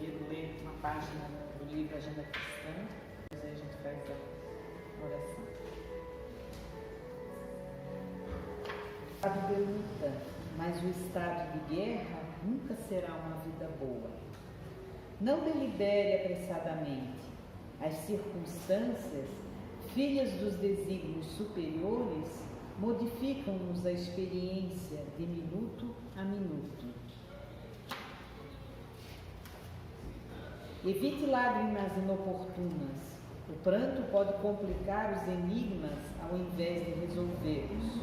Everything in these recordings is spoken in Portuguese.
primeiro ler uma página do livro Agenda Cristã, depois aí a gente faz a oração. Estado de luta, mas o estado de guerra nunca será uma vida boa. Não delibere apressadamente. As circunstâncias, filhas dos desígnios superiores, modificam-nos a experiência de minuto a minuto. Evite lágrimas inoportunas. O pranto pode complicar os enigmas ao invés de resolvê-los.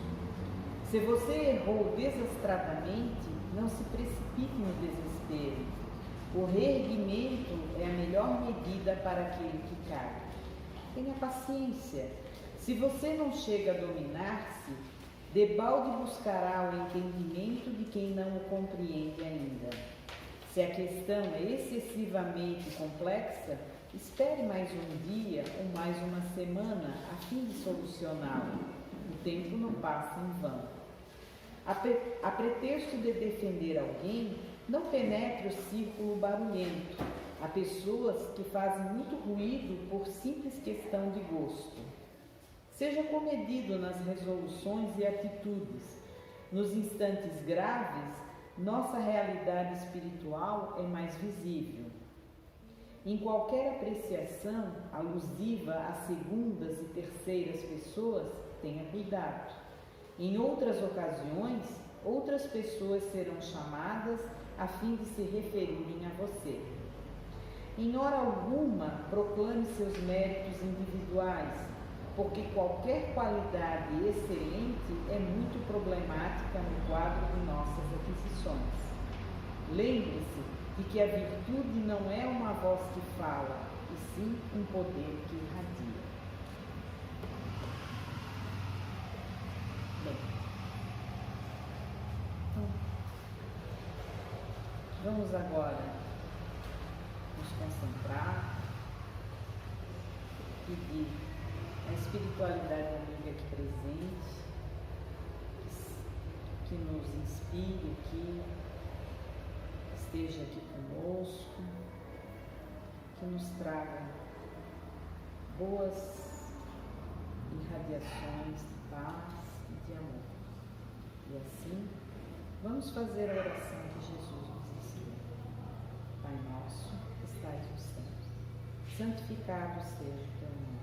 Se você errou desastradamente, não se precipite no desespero. O reerguimento é a melhor medida para aquele que cai. Tenha paciência. Se você não chega a dominar-se, debalde buscará o entendimento de quem não o compreende ainda. Se a questão é excessivamente complexa, espere mais um dia ou mais uma semana a fim de solucioná-la. O tempo não passa em vão. A pretexto de defender alguém, não penetre o círculo barulhento. Há pessoas que fazem muito ruído por simples questão de gosto. Seja comedido nas resoluções e atitudes. Nos instantes graves, nossa realidade espiritual é mais visível. Em qualquer apreciação alusiva a segundas e terceiras pessoas, tenha cuidado. Em outras ocasiões, outras pessoas serão chamadas a fim de se referirem a você. Em hora alguma, proclame seus méritos individuais, porque qualquer qualidade excelente é muito problemática no quadro de nossas aquisições. Lembre-se de que a virtude não é uma voz que fala, e sim um poder que irradia. Bem, então, vamos agora nos concentrar, pedir a espiritualidade amiga aqui presente, que nos inspire aqui, esteja aqui conosco, que nos traga boas irradiações de paz e de amor. E assim, vamos fazer a oração que Jesus nos ensinou. Pai nosso, que estais nos céus, santificado seja o teu nome.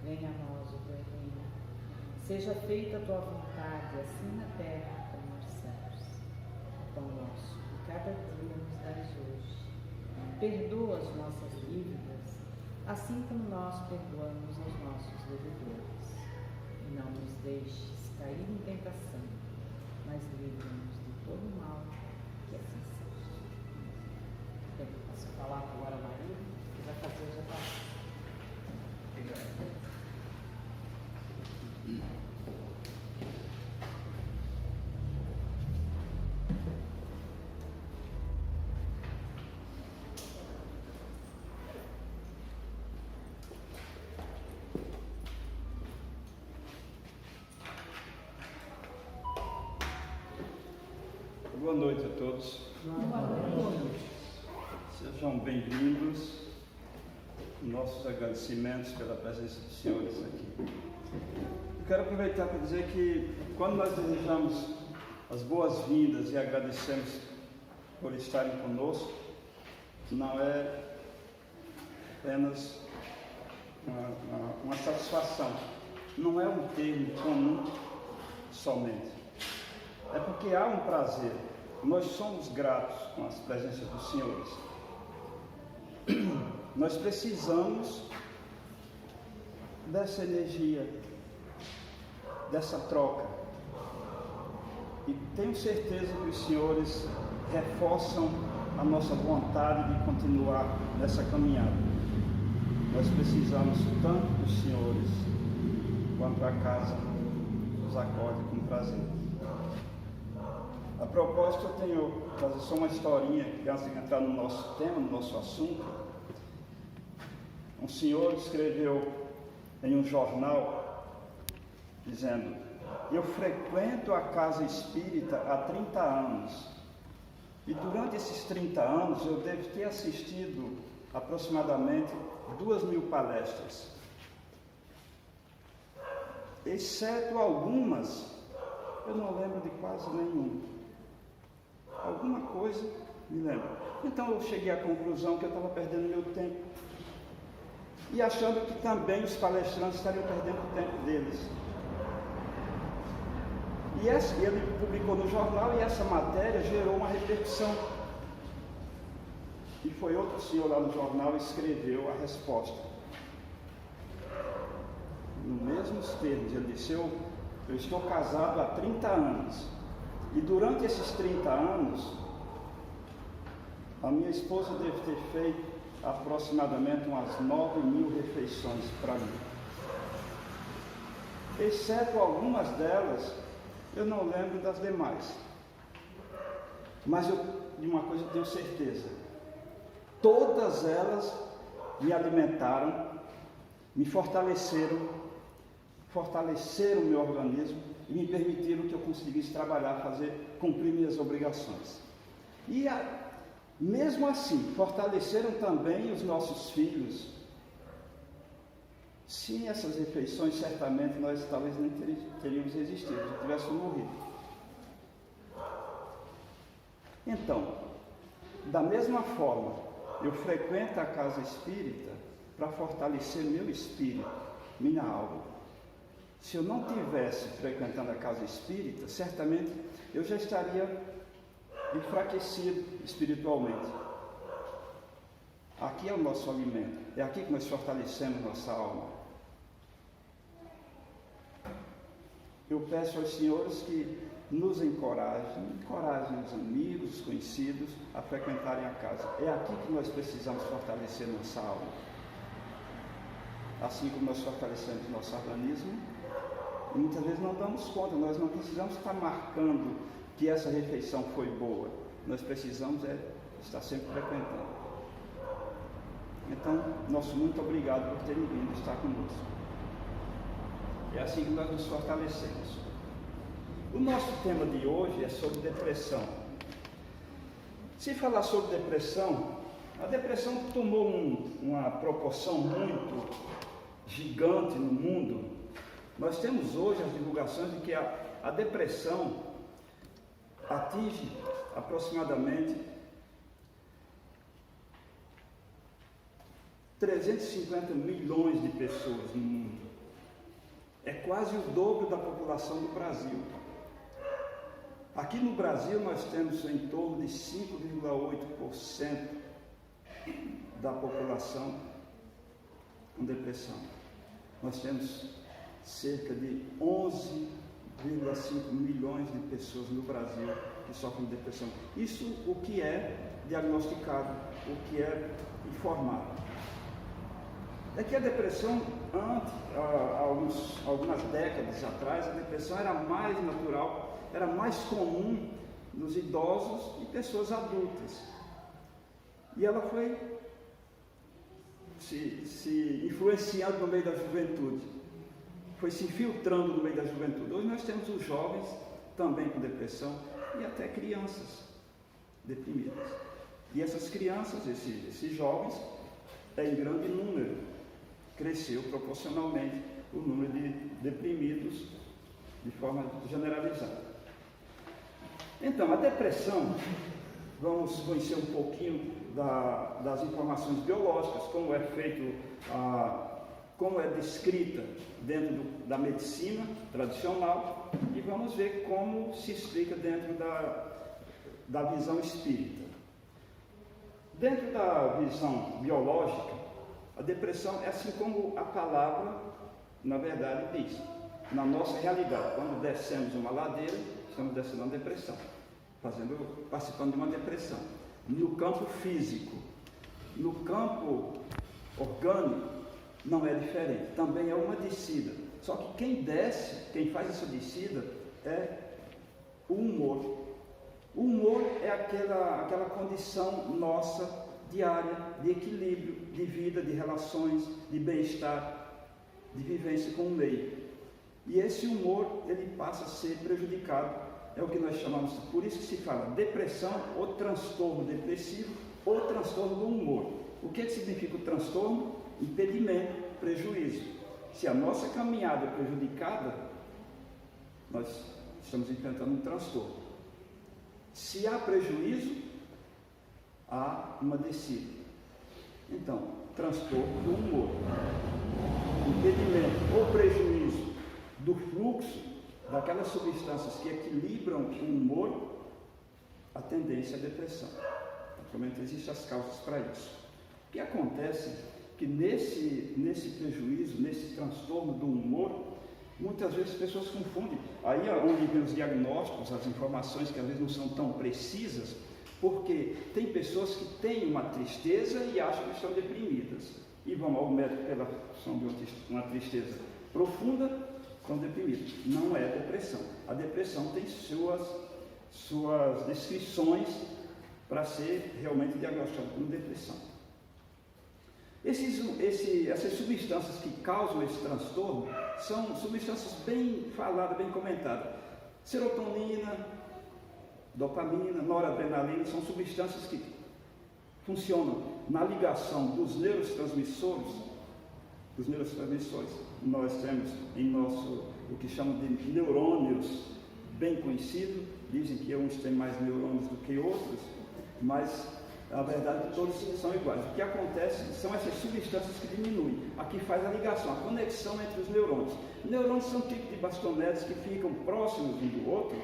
Venha a nós o teu reino. Seja feita a tua vontade, assim na terra como nos céus. O pão nosso de cada dia nos dás hoje. Perdoa as nossas dívidas, assim como nós perdoamos aos nossos devedores. E não nos deixes cair em tentação, mas livra-nos de todo mal, que assim seja. Bem, posso falar agora, Maria, que vai fazer hoje a palavra. Obrigado. Boa noite a todos. Boa noite. Sejam bem-vindos. Nossos agradecimentos pela presença dos senhores aqui. Eu quero aproveitar para dizer que quando nós desejamos as boas-vindas e agradecemos por estarem conosco, não é apenas uma satisfação, não é um termo comum somente. É porque há um prazer. Nós somos gratos com as presenças dos senhores. Nós precisamos dessa energia, dessa troca. E tenho certeza que os senhores reforçam a nossa vontade de continuar nessa caminhada. Nós precisamos tanto dos senhores quanto a casa nos acorde com prazer. A propósito, eu tenho fazer só uma historinha antes de entrar no nosso tema, no nosso assunto. Um senhor escreveu em um jornal dizendo: eu frequento a casa espírita há 30 anos E durante esses 30 anos eu devo ter assistido aproximadamente 2.000 palestras. Exceto algumas, eu não lembro de quase nenhuma. Alguma coisa me lembro. Então eu cheguei à conclusão que eu estava perdendo meu tempo. E achando que também os palestrantes estariam perdendo o tempo deles. E ele publicou no jornal e essa matéria gerou uma repercussão. E foi outro senhor lá no jornal que escreveu a resposta. Nos mesmos termos, ele disse, eu estou casado há 30 anos. E durante esses 30 anos, a minha esposa deve ter feito aproximadamente umas 9.000 refeições para mim. Exceto algumas delas, eu não lembro das demais. Mas de uma coisa eu tenho certeza. Todas elas me alimentaram, me fortaleceram o meu organismo e me permitiram que eu conseguisse trabalhar, cumprir minhas obrigações. E mesmo assim, fortaleceram também os nossos filhos. Sem essas refeições, certamente nós talvez nem teríamos existido, já tivéssemos morrido. Então, da mesma forma, eu frequento a casa espírita para fortalecer meu espírito, minha alma. Se eu não tivesse frequentando a casa espírita, certamente eu já estaria enfraquecido espiritualmente. Aqui é o nosso alimento, é aqui que nós fortalecemos nossa alma. Eu peço aos senhores que nos encorajem os amigos, os conhecidos a frequentarem a casa. É aqui que nós precisamos fortalecer nossa alma. Assim como nós fortalecemos nosso organismo, e muitas vezes não damos conta, nós não precisamos estar marcando que essa refeição foi boa. Nós precisamos estar sempre frequentando. Então, nosso muito obrigado por terem vindo estar conosco. É assim que nós nos fortalecemos. O nosso tema de hoje é sobre depressão. Se falar sobre depressão, a depressão tomou uma proporção muito gigante no mundo. Nós temos hoje as divulgações de que a depressão atinge aproximadamente 350 milhões de pessoas no mundo. É quase o dobro da população do Brasil. Aqui no Brasil nós temos em torno de 5,8% da população com depressão. Nós temos cerca de 11,5 milhões de pessoas no Brasil que sofrem de depressão. Isso o que é diagnosticado, o que é informado. É que a depressão, algumas décadas atrás, a depressão era mais natural, era mais comum nos idosos e pessoas adultas. E ela foi se influenciando no meio da juventude, foi se infiltrando no meio da juventude. Hoje nós temos os jovens também com depressão e até crianças deprimidas. E essas crianças, esses jovens, em grande número, cresceu proporcionalmente o número de deprimidos de forma generalizada. Então, a depressão, vamos conhecer um pouquinho das informações biológicas, como é feito, como é descrita dentro da medicina tradicional, e vamos ver como se explica dentro da visão espírita. Dentro da visão biológica, a depressão é assim como a palavra, na verdade, diz. Na nossa realidade, quando descemos uma ladeira, estamos descendo uma depressão, participando de uma depressão. No campo físico, no campo orgânico, não é diferente. Também é uma descida. Só que quem desce, quem faz essa descida, é o humor. O humor é aquela condição nossa diária de equilíbrio, de vida, de relações, de bem-estar, de vivência com o meio. E esse humor, ele passa a ser prejudicado é o que nós chamamos, por isso que se fala depressão ou transtorno depressivo ou transtorno do humor. O que significa o transtorno? Impedimento, prejuízo. Se a nossa caminhada é prejudicada, nós estamos enfrentando um transtorno. Se há prejuízo, há uma descida. Então, transtorno do humor, impedimento ou prejuízo do fluxo daquelas substâncias que equilibram o humor, a tendência à depressão. Naturalmente, existem as causas para isso. O que acontece é que nesse prejuízo, nesse transtorno do humor, muitas vezes as pessoas confundem. Aí é onde vem os diagnósticos, as informações que às vezes não são tão precisas, porque tem pessoas que têm uma tristeza e acham que estão deprimidas. E vão ao médico pela função de uma tristeza profunda, estão deprimidos. Não é depressão. A depressão tem suas descrições para ser realmente diagnosticada como depressão. Essas substâncias que causam esse transtorno são substâncias bem faladas, bem comentadas. Serotonina, dopamina, noradrenalina são substâncias que funcionam na ligação dos neurotransmissores. Nós temos em nosso, o que chamam de neurônios bem conhecido, dizem que uns têm mais neurônios do que outros, mas na verdade todos são iguais. O que acontece são essas substâncias que diminuem, a que faz a ligação, a conexão entre os neurônios. Neurônios são tipos de bastonetes que ficam próximos um do outro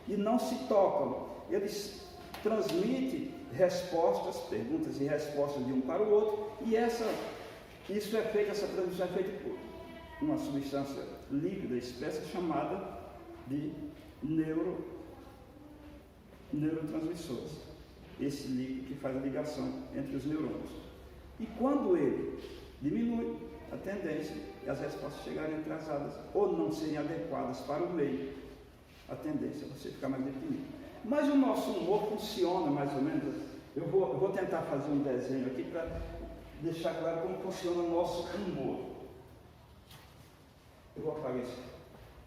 e não se tocam. Eles transmitem respostas, perguntas e respostas de um para o outro, e essa transmissão é feita por uma substância líquida, espessa, chamada de neurotransmissores. Esse líquido que faz a ligação entre os neurônios. E quando ele diminui, a tendência é as respostas chegarem atrasadas ou não serem adequadas para o meio, a tendência é você ficar mais deprimido. Mas o nosso humor funciona mais ou menos. Eu vou tentar fazer um desenho aqui para deixar claro como funciona o nosso humor. Eu vou apagar isso.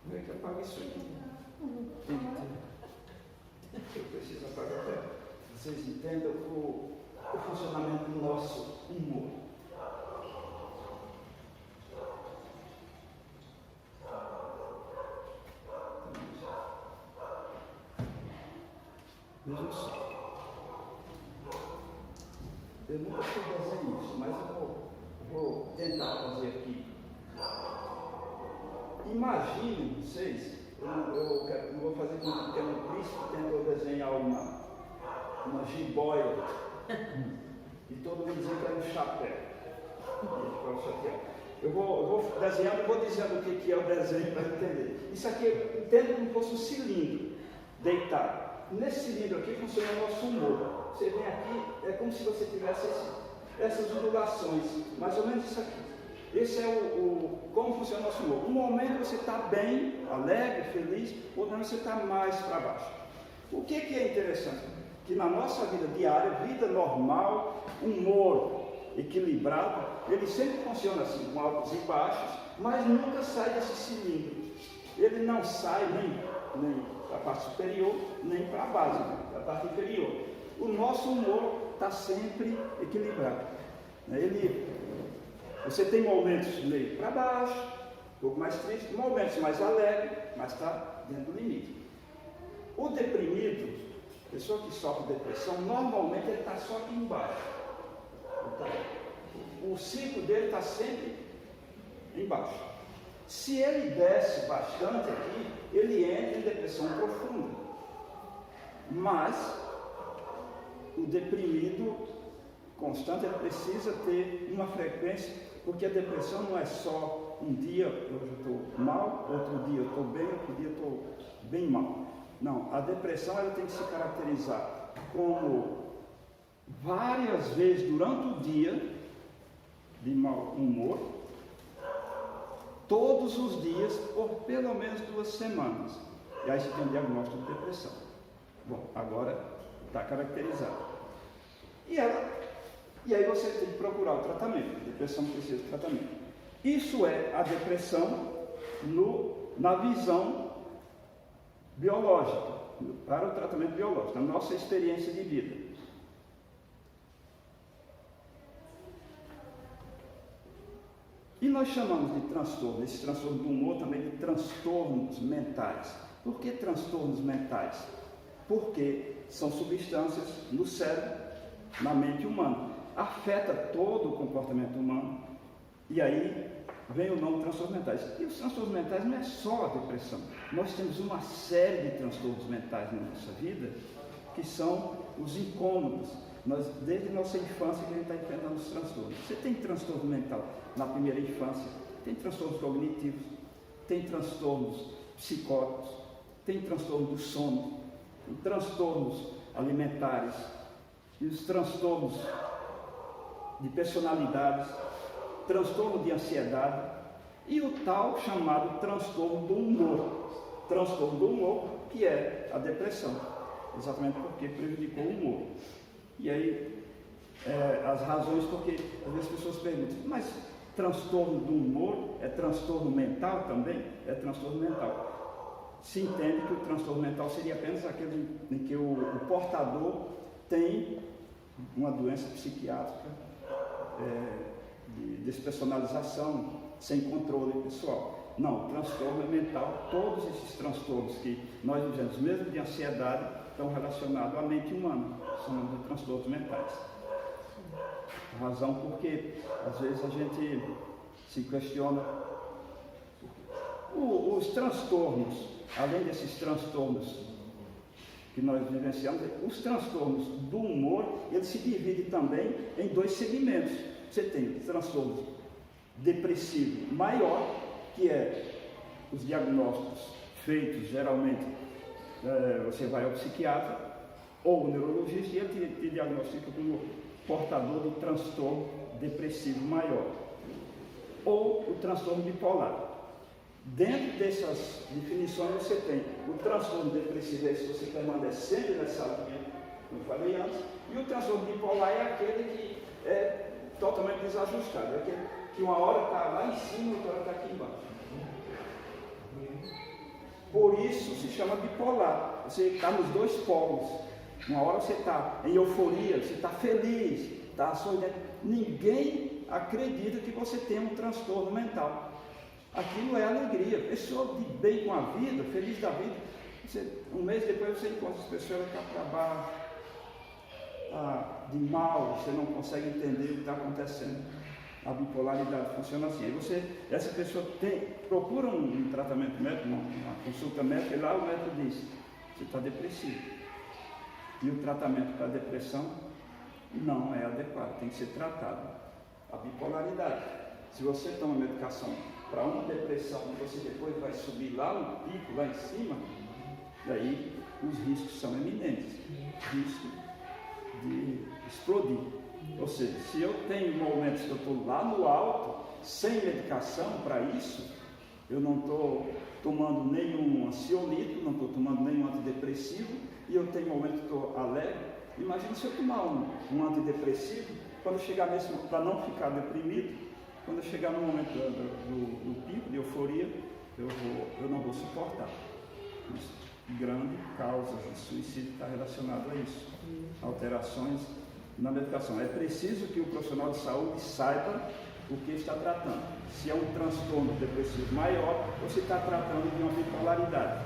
Como é que eu apago isso aqui? Eu preciso apagar até vocês entendam o funcionamento do nosso humor. Vejam só. Eu nunca fui fazer isso, mas eu vou tentar fazer aqui. Imaginem vocês, eu vou fazer com um pequeno príncipe, tentou desenhar uma jiboia e todo mundo dizendo que era um chapéu. Eu vou desenhando e vou dizendo o que é o desenho para entender. Isso aqui eu entendo como se fosse um cilindro deitado. Nesse cilindro aqui funciona o nosso humor. Você vem aqui, é como se você tivesse essas ondulações, mais ou menos isso aqui. Esse é como funciona o nosso humor. Um momento você está bem, alegre, feliz, outro momento você está mais para baixo. O que é interessante? Que na nossa vida diária, vida normal, humor equilibrado, ele sempre funciona assim, com altos e baixos, mas nunca sai desse cilindro. Ele não sai nem para a parte superior, nem para a base, para a parte inferior. O nosso humor está sempre equilibrado. Você tem momentos meio para baixo, um pouco mais triste, momentos mais alegres, mas está dentro do limite. O deprimido, a pessoa que sofre de depressão, normalmente ele está só aqui embaixo. O ciclo dele está sempre embaixo. Se ele desce bastante aqui, ele entra em depressão profunda. Mas o deprimido constante, ele precisa ter uma frequência, porque a depressão não é só um dia eu estou mal, outro dia eu estou bem, outro dia eu estou bem mal. Não, a depressão ela tem que se caracterizar como várias vezes durante o dia de mau humor, todos os dias por pelo menos 2 semanas. E aí você tem um diagnóstico de depressão. Bom, agora está caracterizado. E aí você tem que procurar o tratamento. A depressão precisa de tratamento. Isso é a depressão na visão biológica. para o tratamento biológico, a nossa experiência de vida. E nós chamamos de transtorno, esse transtorno do humor também de transtornos mentais. Por que transtornos mentais? Porque são substâncias no cérebro, na mente humana. Afeta todo o comportamento humano. E aí vem o nome transtornos mentais. E os transtornos mentais não é só a depressão. Nós temos uma série de transtornos mentais na nossa vida, que são os incômodos. Desde nossa infância que a gente está enfrentando os transtornos. Você tem transtorno mental na primeira infância, tem transtornos cognitivos, tem transtornos psicóticos, tem transtorno do sono, tem transtornos alimentares, e os transtornos de personalidades, transtorno de ansiedade e o tal chamado transtorno do humor. Transtorno do humor, que é a depressão, exatamente porque prejudicou o humor. E aí, as razões, porque às vezes as pessoas perguntam, mas transtorno do humor é transtorno mental também? É transtorno mental. Se entende que o transtorno mental seria apenas aquele em que o portador tem uma doença psiquiátrica, de despersonalização, sem controle pessoal. Não, o transtorno é mental. Todos esses transtornos que nós vivemos, mesmo de ansiedade, estão relacionados à mente humana, chamamos de transtornos mentais. A razão porque, às vezes, a gente se questiona. Os transtornos, além desses transtornos que nós vivenciamos, os transtornos do humor, eles se dividem também em dois segmentos. Você tem o transtorno depressivo maior, que é os diagnósticos feitos, geralmente, você vai ao psiquiatra ou o neurologista e ele te diagnostica como portador do transtorno depressivo maior, ou o transtorno bipolar. Dentro dessas definições você tem o transtorno depressivo, se você permanece sempre nessa linha, como eu falei antes, e o transtorno bipolar é aquele que é totalmente desajustado, é aquele que uma hora está lá em cima, outra hora está aqui embaixo. Por isso se chama bipolar. Você está nos dois polos. Uma hora você está em euforia, você está feliz, está sorrindo. Ninguém acredita que você tem um transtorno mental. Aquilo é alegria. Pessoa de bem com a vida, feliz da vida. Um mês depois você encontra as pessoas que estão para baixo, de mal, você não consegue entender o que está acontecendo. A bipolaridade funciona assim. Aí essa pessoa procura um tratamento médico, uma consulta médica, e lá o médico diz: você está depressivo. E o tratamento para a depressão não é adequado, tem que ser tratado. A bipolaridade. Se você toma medicação para uma depressão e você depois vai subir lá no pico, lá em cima, daí os riscos são eminentes. Risco de explodir. Ou seja, se eu tenho momentos que eu estou lá no alto, sem medicação para isso, eu não estou tomando nenhum ansiolítico, não estou tomando nenhum antidepressivo, e eu tenho momentos que estou alegre. Imagina se eu tomar um antidepressivo, quando chegar nesse, para não ficar deprimido, quando eu chegar no momento do pico de euforia, eu não vou suportar. Isso, grande causa de suicídio está relacionado a isso. Alterações na medicação. É preciso que o profissional de saúde saiba o que está tratando. Se é um transtorno depressivo maior, ou se está tratando de uma bipolaridade.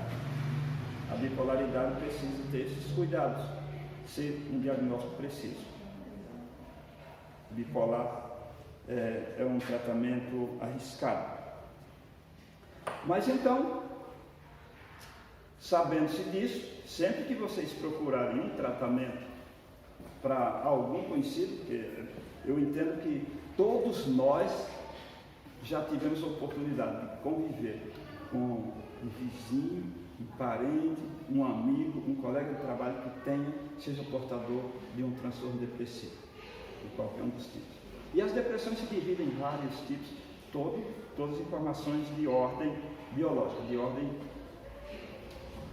A bipolaridade precisa ter esses cuidados, ser um diagnóstico preciso. Bipolar é um tratamento arriscado. Mas então, sabendo-se disso, sempre que vocês procurarem um tratamento para algum conhecido, porque eu entendo que todos nós já tivemos a oportunidade de conviver com um vizinho, um parente, um amigo, um colega de trabalho que seja portador de um transtorno depressivo, de qualquer um dos tipos. E as depressões se dividem em vários tipos, todas informações de ordem biológica, de ordem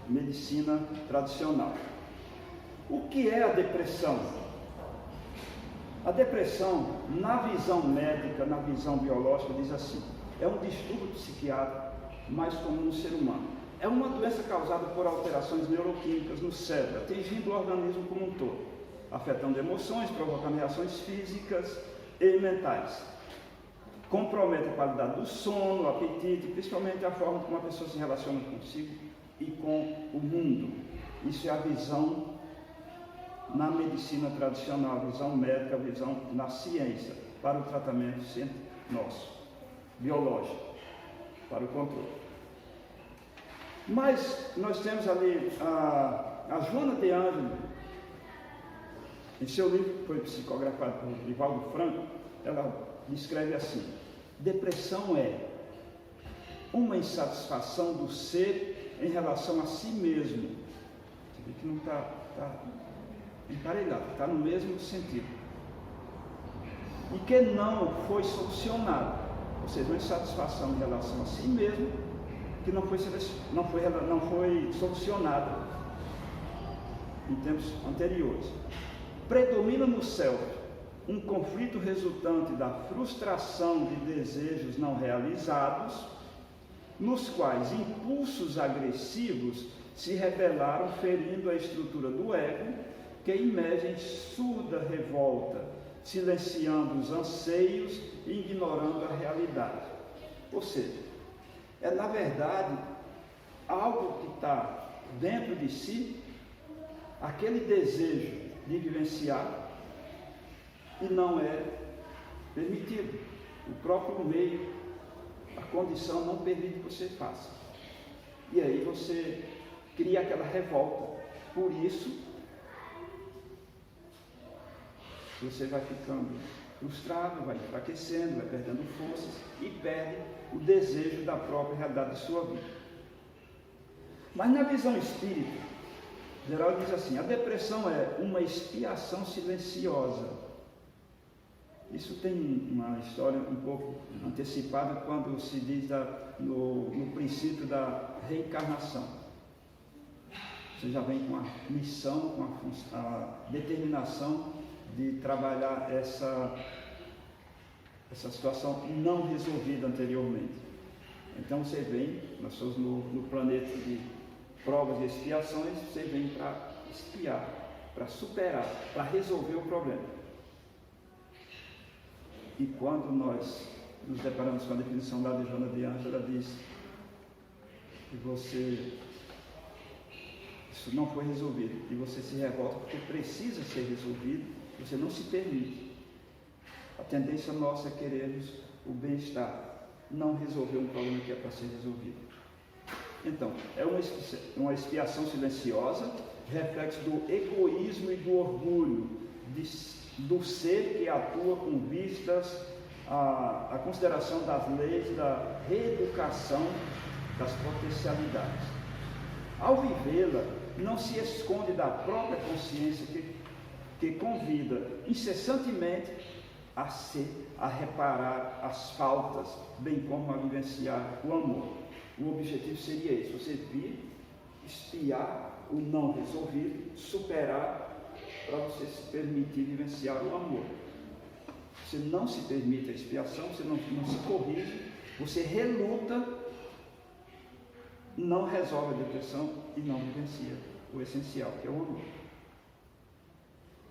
medicina tradicional. O que é a depressão? A depressão, na visão médica, na visão biológica, diz assim: é um distúrbio psiquiátrico mais comum no ser humano. é uma doença causada por alterações neuroquímicas no cérebro, atingindo o organismo como um todo, afetando emoções, provocando reações físicas e mentais. Compromete a qualidade do sono, o apetite, principalmente a forma como a pessoa se relaciona consigo e com o mundo. Isso é a visão na medicina tradicional, a visão médica, a visão na ciência, para o tratamento sempre nosso, biológico, para o controle. Mas nós temos ali a Joana de Ângelo, em seu livro que foi psicografado por Divaldo Franco, ela descreve assim: depressão é uma insatisfação do ser em relação a si mesmo. Você vê que não está emparelhado, está no mesmo sentido. E que não foi solucionado, ou seja, uma insatisfação em relação a si mesmo, que não foi solucionada em tempos anteriores. Predomina no self um conflito resultante da frustração de desejos não realizados, nos quais impulsos agressivos se revelaram, ferindo a estrutura do ego, que emerge em surda revolta, silenciando os anseios e ignorando a realidade. Ou seja, é na verdade algo que está dentro de si, aquele desejo de vivenciar, e não é permitido. O próprio meio, a condição não permite que você faça. E aí você cria aquela revolta. Por isso, você vai ficando frustrado, vai enfraquecendo, vai perdendo forças e perde o desejo da própria realidade de sua vida. Mas na visão espírita, Geraldo diz assim: a depressão é uma expiação silenciosa. Isso tem uma história um pouco antecipada quando se diz no princípio da reencarnação. Você já vem com a missão, com a determinação de trabalhar essa situação não resolvida anteriormente. Então você vem, nós somos no planeta de provas e expiações, você vem para expiar, para superar, para resolver o problema. E quando nós nos deparamos com a definição lá de Joana de Ângelo, ela diz que isso não foi resolvido, e você se revolta porque precisa ser resolvido, você não se permite. A tendência nossa é querermos o bem-estar, não resolver um problema que é para ser resolvido. Então, é uma expiação silenciosa, reflexo do egoísmo e do orgulho, do ser que atua com vistas à consideração das leis da reeducação das potencialidades. Ao vivê-la, não se esconde da própria consciência que convida incessantemente a reparar as faltas, bem como a vivenciar o amor. O objetivo seria esse: você vir, espiar o não resolvido, superar, para você se permitir vivenciar o amor. Você não se permite a expiação, você não se corrige, você reluta, não resolve a depressão e não vivencia o essencial, que é o amor.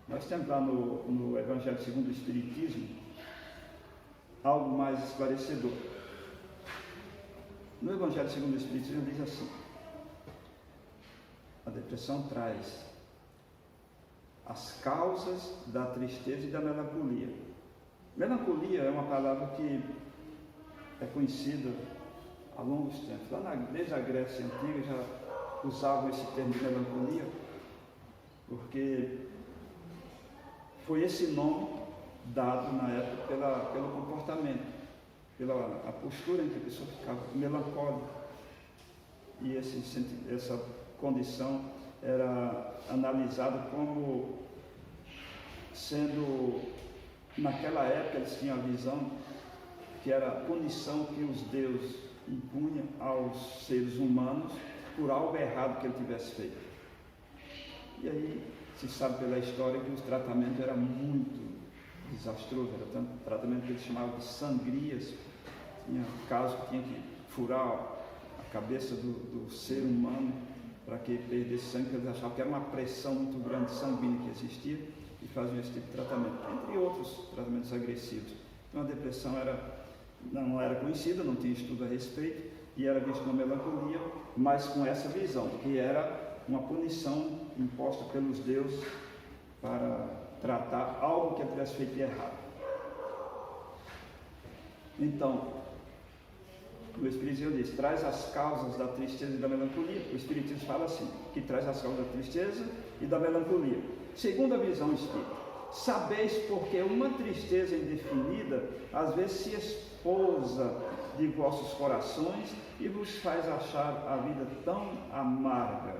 Nós temos lá no Evangelho segundo o Espiritismo algo mais esclarecedor. No Evangelho segundo o Espiritismo diz assim: a depressão traz as causas da tristeza e da melancolia. Melancolia é uma palavra que é conhecida há longos tempos. Desde a Grécia Antiga já usavam esse termo de melancolia, porque foi esse nome dado na época pelo comportamento, pela postura em que a pessoa ficava melancólica. E essa condição era analisada como sendo, naquela época eles tinham a visão que era a punição que os deuses impunham aos seres humanos por algo errado que ele tivesse feito. E aí se sabe pela história que o tratamento era muito desastroso, era tanto tratamento que eles chamavam de sangrias. Tinha casos que tinha que furar a cabeça do ser humano para que perdesse sangue, porque eles achavam que era uma pressão muito grande sanguínea que existia e faziam esse tipo de tratamento, entre outros tratamentos agressivos. Então a depressão não era conhecida, não tinha estudo a respeito e era vista como melancolia, mas com essa visão, que era uma punição imposta pelos deuses para tratar algo que ele tivesse feito de errado. Então, o Espiritismo diz, traz as causas da tristeza e da melancolia. O Espiritismo fala assim, que traz as causas da tristeza e da melancolia. Segundo a visão espírita, sabeis porque uma tristeza indefinida às vezes se esposa de vossos corações e vos faz achar a vida tão amarga.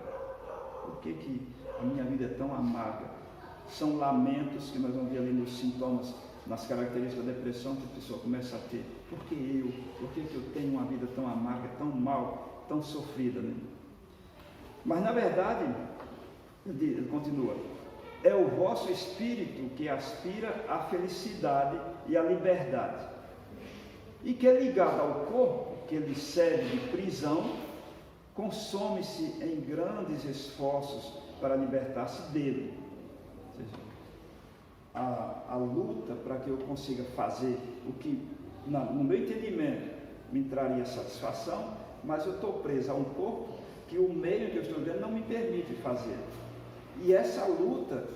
Por que a minha vida é tão amarga? São lamentos que nós vamos ver ali nos sintomas, nas características da depressão, que a pessoa começa a ter. Por que eu? Por que eu tenho uma vida tão amarga, tão mal, tão sofrida? Né? Mas na verdade, ele continua, é o vosso espírito que aspira à felicidade e à liberdade, e que é ligado ao corpo, que lhe serve de prisão, consome-se em grandes esforços para libertar-se dele. Ou seja, a luta para que eu consiga fazer o que, no meu entendimento, me traria satisfação, mas eu estou preso a um corpo que o meio que eu estou vivendo não me permite fazer. E essa luta,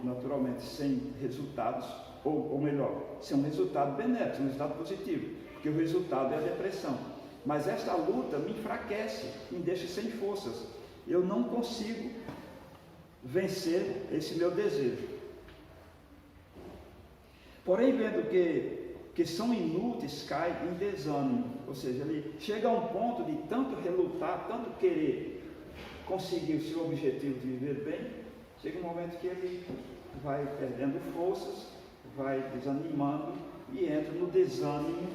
naturalmente, sem resultados, ou melhor, sem um resultado benéfico, um resultado positivo, porque o resultado é a depressão. Mas esta luta me enfraquece, me deixa sem forças. Eu não consigo vencer esse meu desejo. Porém, vendo que são inúteis, cai em desânimo. Ou seja, ele chega a um ponto de tanto relutar, tanto querer conseguir o seu objetivo de viver bem, chega um momento que ele vai perdendo forças, vai desanimando e entra no desânimo.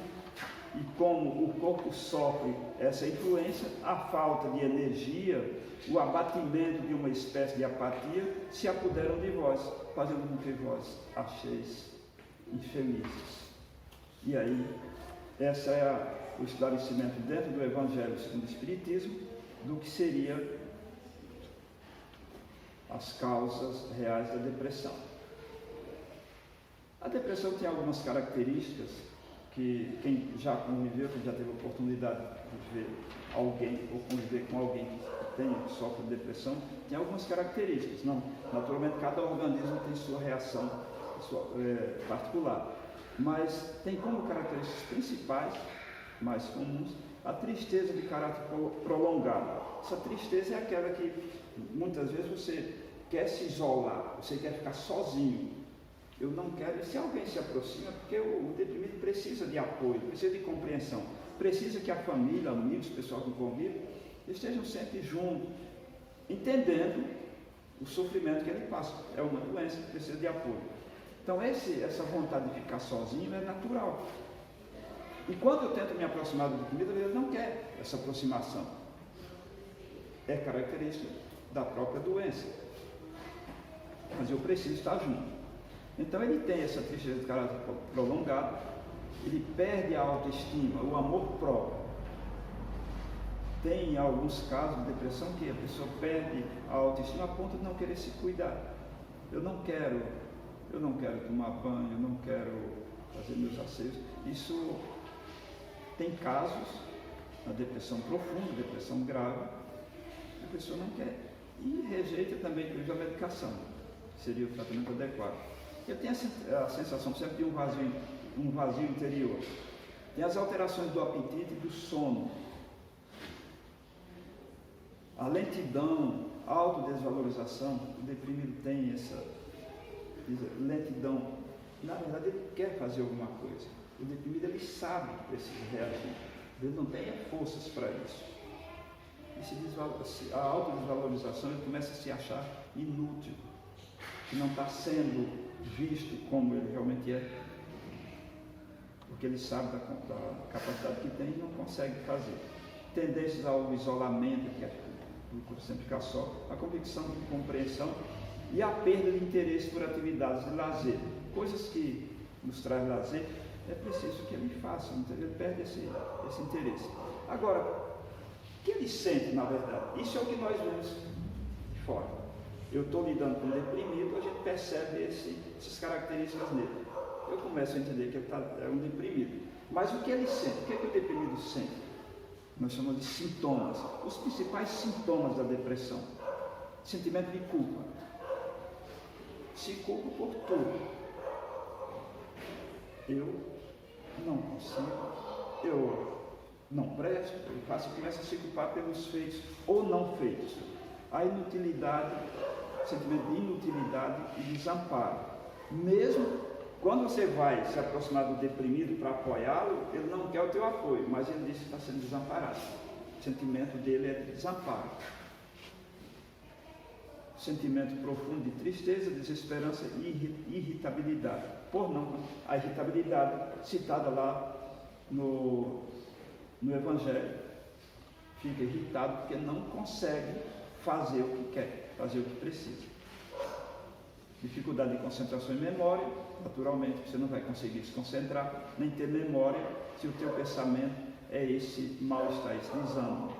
E como o corpo sofre essa influência, a falta de energia, o abatimento de uma espécie de apatia se apoderam de vós, fazendo com que vós acheis infelizes. E aí, esse é o esclarecimento dentro do Evangelho segundo o Espiritismo do que seria as causas reais da depressão. A depressão tem algumas características que quem já conviveu, quem já teve a oportunidade de ver alguém ou conviver com alguém que sofre de depressão, tem algumas características. Não, naturalmente, cada organismo tem sua reação particular, mas tem como características principais, mais comuns, a tristeza de caráter prolongado. Essa tristeza é aquela que muitas vezes você quer se isolar, você quer ficar sozinho. Eu não quero, se alguém se aproxima, porque o deprimido precisa de apoio, precisa de compreensão, precisa que a família, amigos, pessoal que convive, estejam sempre juntos, entendendo o sofrimento que ele passa. É uma doença que precisa de apoio. Então essa vontade de ficar sozinho é natural. E quando eu tento me aproximar do deprimido, ele não quer essa aproximação. É característica da própria doença. Mas eu preciso estar junto. Então ele tem essa tristeza de caráter prolongado, ele perde a autoestima, o amor próprio. Tem alguns casos de depressão que a pessoa perde a autoestima a ponto de não querer se cuidar. Eu não quero tomar banho, eu não quero fazer meus asseios. Isso tem casos, na depressão profunda, depressão grave, a pessoa não quer. E rejeita também a medicação, que seria o tratamento adequado. Eu tenho a sensação sempre de um vazio interior. Tem as alterações do apetite e do sono. A lentidão, a autodesvalorização, o deprimido tem essa lentidão. Na verdade, ele quer fazer alguma coisa. O deprimido, ele sabe que precisa reagir. Ele não tem forças para isso. E a autodesvalorização, ele começa a se achar inútil, que não está sendo visto como ele realmente é, porque ele sabe da capacidade que tem e não consegue fazer. Tendências ao isolamento, que é por sempre ficar só, a convicção de compreensão e a perda de interesse por atividades de lazer, coisas que nos traz lazer, é preciso que ele faça, ele perde esse interesse. Agora, que ele sente, na verdade? Isso é o que nós vemos de fora. Eu estou lidando com um deprimido, a gente percebe essas características nele. Eu começo a entender que ele é um deprimido. Mas o que ele sente? O que é que o deprimido sente? Nós chamamos de sintomas. Os principais sintomas da depressão. Sentimento de culpa. Se culpa por tudo. Eu não consigo, eu não presto, eu faço, começa a se culpar pelos feitos ou não feitos. A inutilidade, sentimento de inutilidade e desamparo. Mesmo quando você vai se aproximar do deprimido para apoiá-lo, ele não quer o teu apoio, mas ele diz que está sendo desamparado. O sentimento dele é de desamparo. Sentimento profundo de tristeza, desesperança e irritabilidade. Por não, a irritabilidade citada lá no Evangelho. Fica irritado porque não consegue fazer o que quer, fazer o que precisa. Dificuldade de concentração e memória, naturalmente você não vai conseguir se concentrar, nem ter memória se o teu pensamento é esse mal-estar, esse desânimo.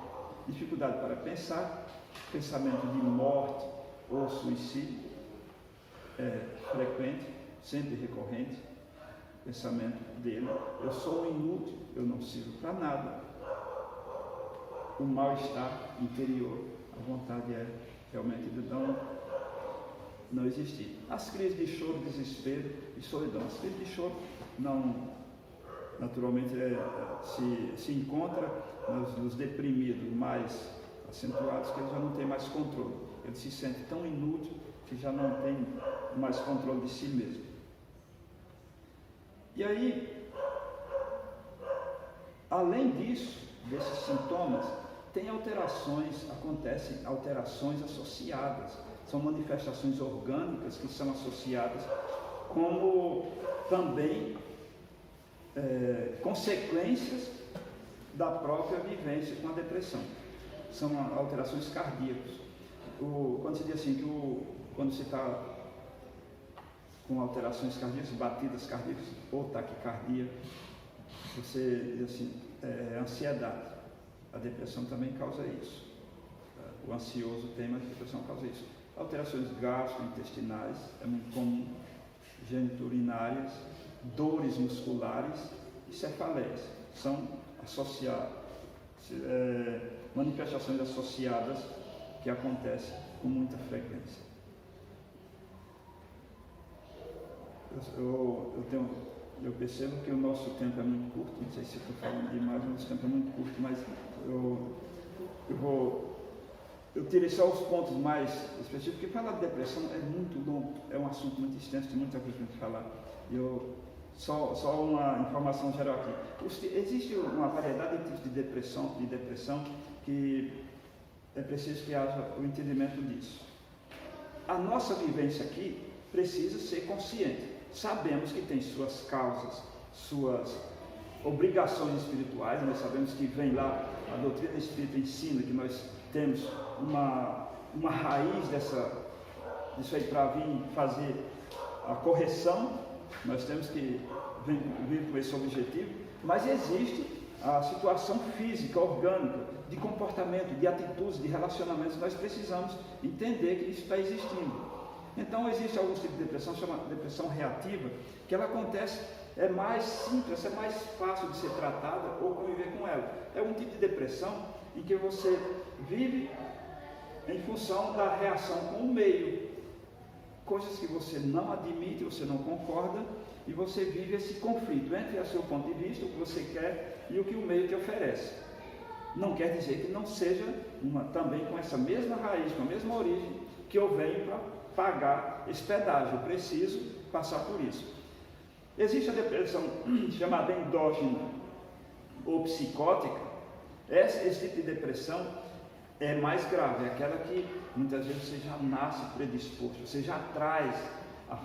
Dificuldade para pensar, pensamento de morte ou suicídio, frequente, sempre recorrente, pensamento dele, eu sou um inútil, eu não sirvo para nada. O mal-estar interior, a vontade é realmente de não existir. As crises de choro, desespero e solidão. As crises de choro não, naturalmente, se encontra nos deprimidos mais acentuados, que eles já não têm mais controle. Ele se sente tão inútil que já não tem mais controle de si mesmo. E aí, além disso, desses sintomas, acontecem alterações associadas. São manifestações orgânicas que são associadas como também consequências da própria vivência com a depressão. São alterações cardíacas. Quando se diz assim, quando se está com alterações cardíacas, batidas cardíacas ou taquicardia, você diz assim, ansiedade. A depressão também causa isso. O ansioso tem, mas a depressão causa isso. Alterações gastrointestinais, é muito comum, geniturinárias, dores musculares e cefaleias. São manifestações associadas que acontecem com muita frequência. Eu percebo que o nosso tempo é muito curto, não sei se estou falando demais, o nosso tempo é muito curto, mas eu tirei só os pontos mais específicos, porque falar de depressão é muito longo, é um assunto muito extenso, tem muita coisa para gente falar. Só uma informação geral aqui. Existe uma variedade de tipos de depressão que é preciso que haja o entendimento disso. A nossa vivência aqui precisa ser consciente. Sabemos que tem suas causas, suas obrigações espirituais, nós sabemos que vem lá, a doutrina espírita ensina que nós temos uma raiz disso aí para vir fazer a correção, nós temos que vir com esse objetivo, mas existe a situação física, orgânica, de comportamento, de atitudes, de relacionamentos, nós precisamos entender que isso está existindo. Então existe algum tipo de depressão, chama depressão reativa, que ela acontece, é mais simples, é mais fácil de ser tratada ou conviver com ela. É um tipo de depressão em que você vive em função da reação com o meio, coisas que você não admite, você não concorda, e você vive esse conflito entre o seu ponto de vista, o que você quer e o que o meio te oferece. Não quer dizer que não seja também com essa mesma raiz, com a mesma origem, que eu venho para pagar esse pedágio, eu preciso passar por isso. Existe a depressão chamada endógena ou psicótica. Esse tipo de depressão é mais grave, é aquela que muitas vezes você já nasce predisposto, você já traz a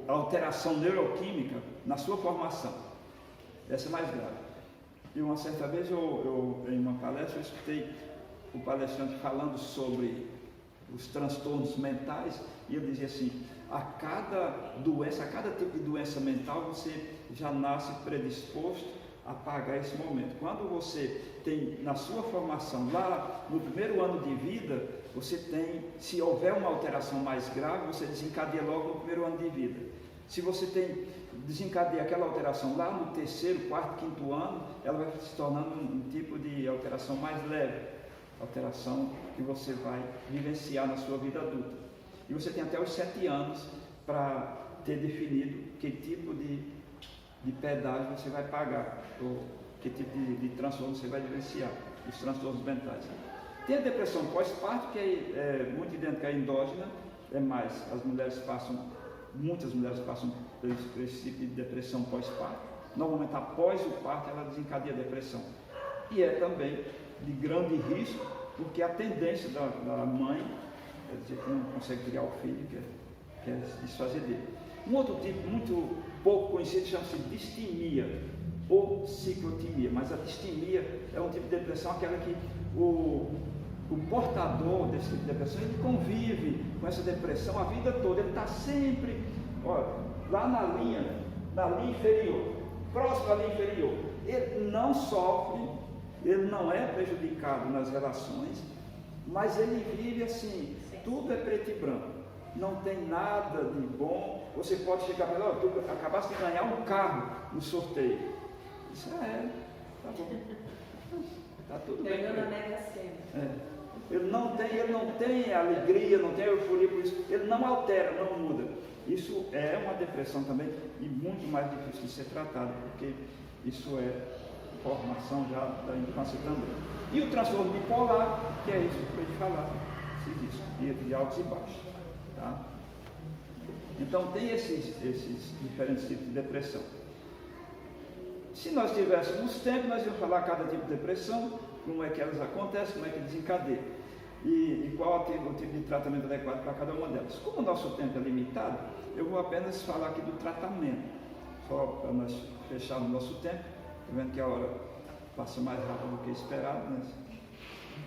alteração neuroquímica na sua formação. Essa é mais grave. E uma certa vez em uma palestra eu escutei o palestrante falando sobre os transtornos mentais, e ele dizia assim, a cada tipo de doença mental você já nasce predisposto apagar esse momento. Quando você tem na sua formação, lá no primeiro ano de vida, você tem, se houver uma alteração mais grave, você desencadeia logo no primeiro ano de vida. Se você desencadeia aquela alteração lá no terceiro, quarto, quinto ano, ela vai se tornando um tipo de alteração mais leve, alteração que você vai vivenciar na sua vida adulta. E você tem até os 7 anos para ter definido que tipo de pedágio você vai pagar, ou que tipo de transtorno você vai vivenciar, os transtornos mentais. Tem a depressão pós-parto, que é muito idêntica à endógena, muitas mulheres passam por esse tipo de depressão pós-parto. Normalmente após o parto ela desencadeia a depressão. E é também de grande risco, porque a tendência da mãe é dizer que não consegue criar o filho, quer se desfazer dele. Um outro tipo muito pouco conhecido chama-se distimia ou ciclotimia, mas a distimia é um tipo de depressão, aquela que o portador desse tipo de depressão, ele convive com essa depressão a vida toda, ele está sempre, lá na linha inferior, próximo à linha inferior. Ele não sofre, ele não é prejudicado nas relações, mas ele vive assim, tudo é preto e branco, não tem nada de bom. Você pode chegar para ele, tu acabaste de ganhar um carro no sorteio. Isso tá bom, tá tudo bem. Ganhou na Mega Sena. Ele não tem alegria, não tem euforia por isso, ele não altera, não muda. Isso é uma depressão também e muito mais difícil de ser tratado, porque isso é formação já da infância também. E o transtorno bipolar, que é isso que eu ia falar, de altos e baixos. Tá? Então tem esses diferentes tipos de depressão. Se nós tivéssemos tempo, nós íamos falar cada tipo de depressão, como é que elas acontecem, como é que desencadeia e qual é o tipo de tratamento adequado para cada uma delas. Como o nosso tempo é limitado, eu vou apenas falar aqui do tratamento, só para nós fecharmos o nosso tempo. Estou vendo que a hora passa mais rápido do que esperado, né?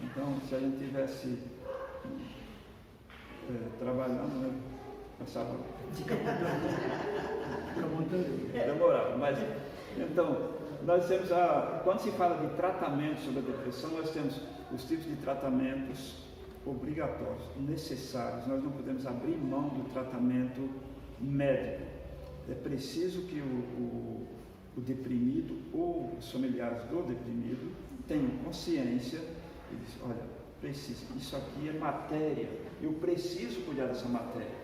Então, se a gente tivesse trabalhando, né, passava demorava, mas então nós temos quando se fala de tratamento sobre a depressão, nós temos os tipos de tratamentos obrigatórios, necessários. Nós não podemos abrir mão do tratamento médico. É preciso que o deprimido ou os familiares do deprimido tenham consciência e dizem, olha, isso aqui é matéria, eu preciso cuidar dessa matéria,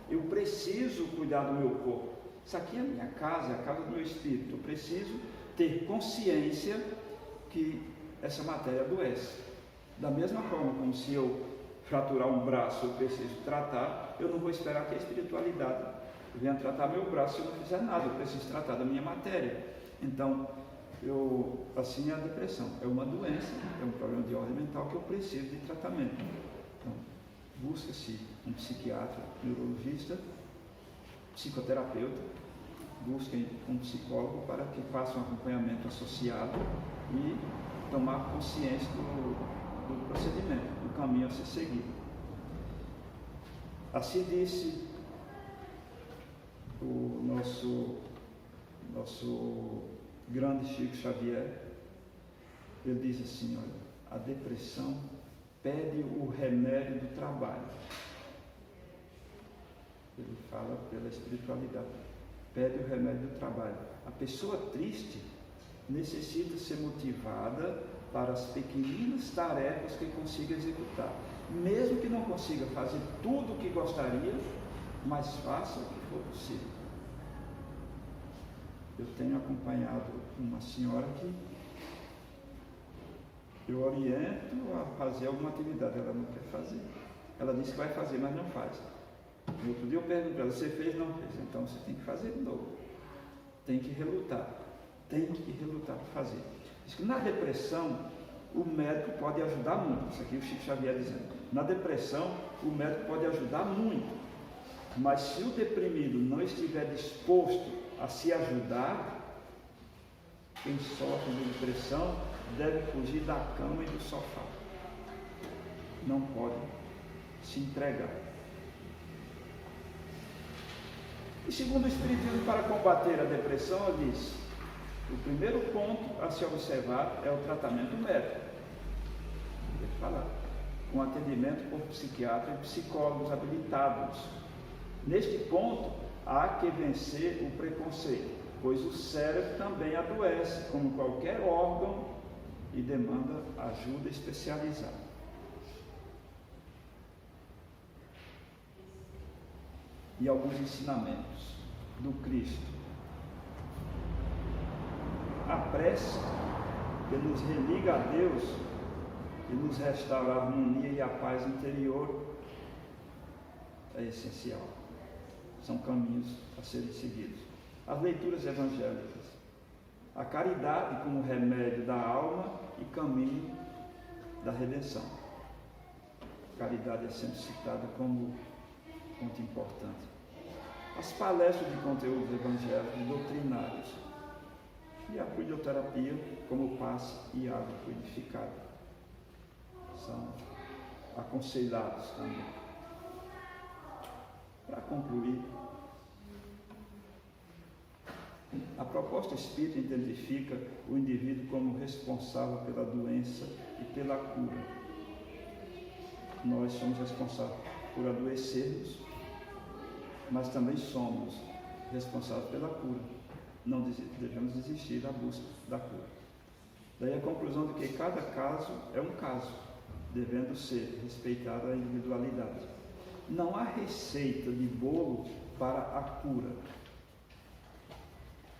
eu preciso cuidar do meu corpo, isso aqui é a minha casa, é a casa do meu espírito, eu preciso ter consciência que essa matéria adoece. Da mesma forma como se eu fraturar um braço, eu preciso tratar, eu não vou esperar que a espiritualidade venha tratar meu braço se eu não fizer nada, eu preciso tratar da minha matéria. Então, assim é a depressão, é uma doença, é um problema de ordem mental que eu preciso de tratamento. Então, busca-se um psiquiatra, neurologista, psicoterapeuta, busquem um psicólogo para que faça um acompanhamento associado e tomar consciência do procedimento, do caminho a ser seguido. Assim disse o nosso grande Chico Xavier. Ele diz assim, olha, a depressão pede o remédio do trabalho. Ele fala pela espiritualidade, pede o remédio do trabalho. A pessoa triste necessita ser motivada para as pequeninas tarefas que consiga executar, mesmo que não consiga fazer tudo o que gostaria, mas faça o que for possível. Eu tenho acompanhado uma senhora que eu oriento a fazer alguma atividade, ela não quer fazer. Ela disse que vai fazer, mas não faz. No outro dia eu pergunto para ela, você fez? Não fez. Então você tem que fazer de novo. Tem que relutar para fazer. Diz que na depressão o médico pode ajudar muito. Isso aqui o Chico Xavier dizendo. Na depressão o médico pode ajudar muito. Mas se o deprimido não estiver disposto a se ajudar, quem sofre de depressão deve fugir da cama e do sofá. Não pode se entregar. E segundo o Espiritismo, para combater a depressão, ele diz, O primeiro ponto a se observar é o tratamento médico. Deixa eu falar. Com atendimento por psiquiatra e psicólogos habilitados. Neste ponto, há que vencer o preconceito, pois o cérebro também adoece, como qualquer órgão, e demanda ajuda especializada. E alguns ensinamentos do Cristo. A prece que nos religa a Deus e nos restaura a harmonia e a paz interior é essencial. São caminhos a serem seguidos. As leituras evangélicas. A caridade como remédio da alma e caminho da redenção. A caridade é sempre citada como ponto importante. As palestras de conteúdos evangélicos doutrinários. E a fluidoterapia como passe e água fluidificada. São aconselhados também. Para concluir, a proposta espírita identifica o indivíduo como responsável pela doença e pela cura. Nós somos responsáveis por adoecermos, mas também somos responsáveis pela cura. Não devemos desistir da busca da cura. Daí a conclusão de que cada caso é um caso, devendo ser respeitada a individualidade. Não há receita de bolo para a cura.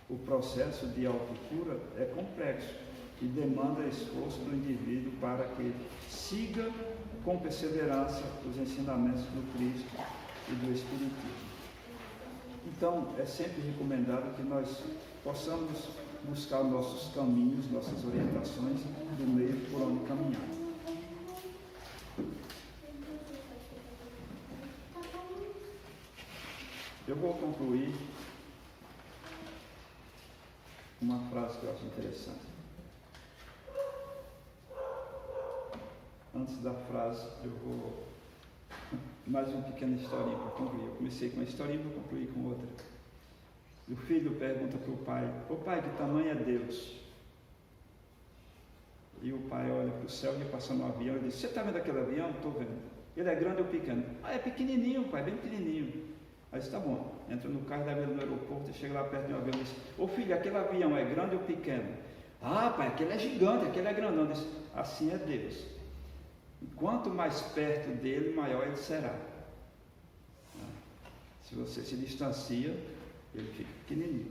O processo de autocura é complexo e demanda esforço do indivíduo para que siga com perseverança os ensinamentos do Cristo e do Espiritismo. Então, é sempre recomendado que nós possamos buscar nossos caminhos, nossas orientações do meio por onde caminhar. Eu vou concluir uma frase que eu acho interessante. Antes da frase, eu vou mais uma pequena historinha para concluir. Eu comecei com uma historinha e vou concluir com outra. O filho pergunta para o pai: ô pai, que tamanho é Deus? E o pai olha para o céu e passa um avião e diz: você está vendo aquele avião? Estou vendo. Ele é grande ou pequeno? Ah, é pequenininho, pai, bem pequenininho. Aí diz: tá bom. Entra no carro, leva ele no aeroporto e chega lá perto de um avião e diz: ô filho, aquele avião é grande ou pequeno? Ah, pai, aquele é gigante, aquele é grandão. Diz: assim é Deus. Quanto mais perto dele, maior ele será. Se você se distancia, ele fica pequenininho.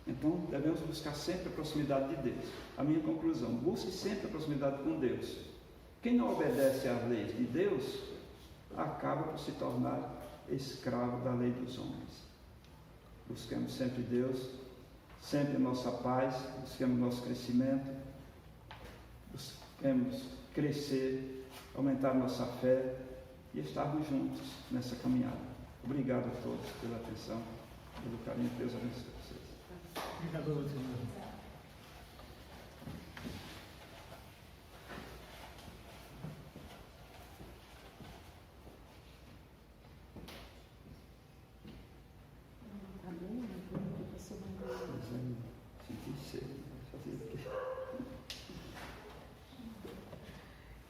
Então, devemos buscar sempre a proximidade de Deus. A minha conclusão: busque sempre a proximidade com Deus. Quem não obedece às leis de Deus, acaba por se tornar escravo da lei dos homens. Busquemos sempre Deus, sempre a nossa paz, busquemos nosso crescimento, busquemos crescer, aumentar nossa fé e estarmos juntos nessa caminhada. Obrigado a todos pela atenção, pelo carinho. Deus abençoe vocês. Obrigado a você.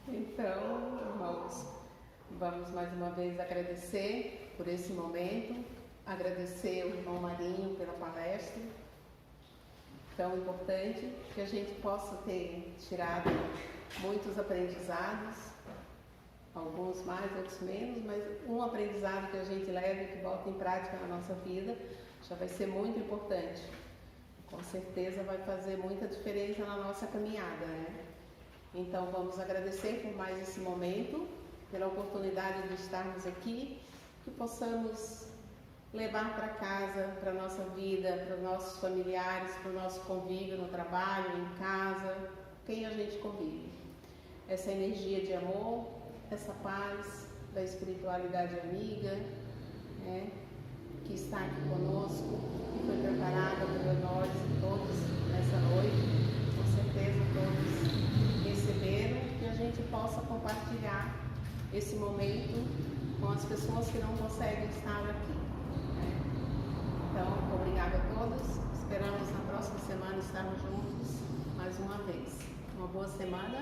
Então, irmãos, vamos mais uma vez agradecer por esse momento, agradecer ao irmão Marinho pela palestra tão importante, que a gente possa ter tirado muitos aprendizados, alguns mais, outros menos, mas um aprendizado que a gente leva e que bota em prática na nossa vida já vai ser muito importante. Com certeza vai fazer muita diferença na nossa caminhada, né? Então, vamos agradecer por mais esse momento, pela oportunidade de estarmos aqui, que possamos levar para casa, para a nossa vida, para os nossos familiares, para o nosso convívio no trabalho, em casa, quem a gente convive. Essa energia de amor, essa paz da espiritualidade amiga, né, que está aqui conosco, que foi preparada por nós todos nessa noite. Com certeza todos receberam, que a gente possa compartilhar esse momento com as pessoas que não conseguem estar aqui, né? Então, obrigada a todos. Esperamos na próxima semana estarmos juntos mais uma vez. Uma boa semana.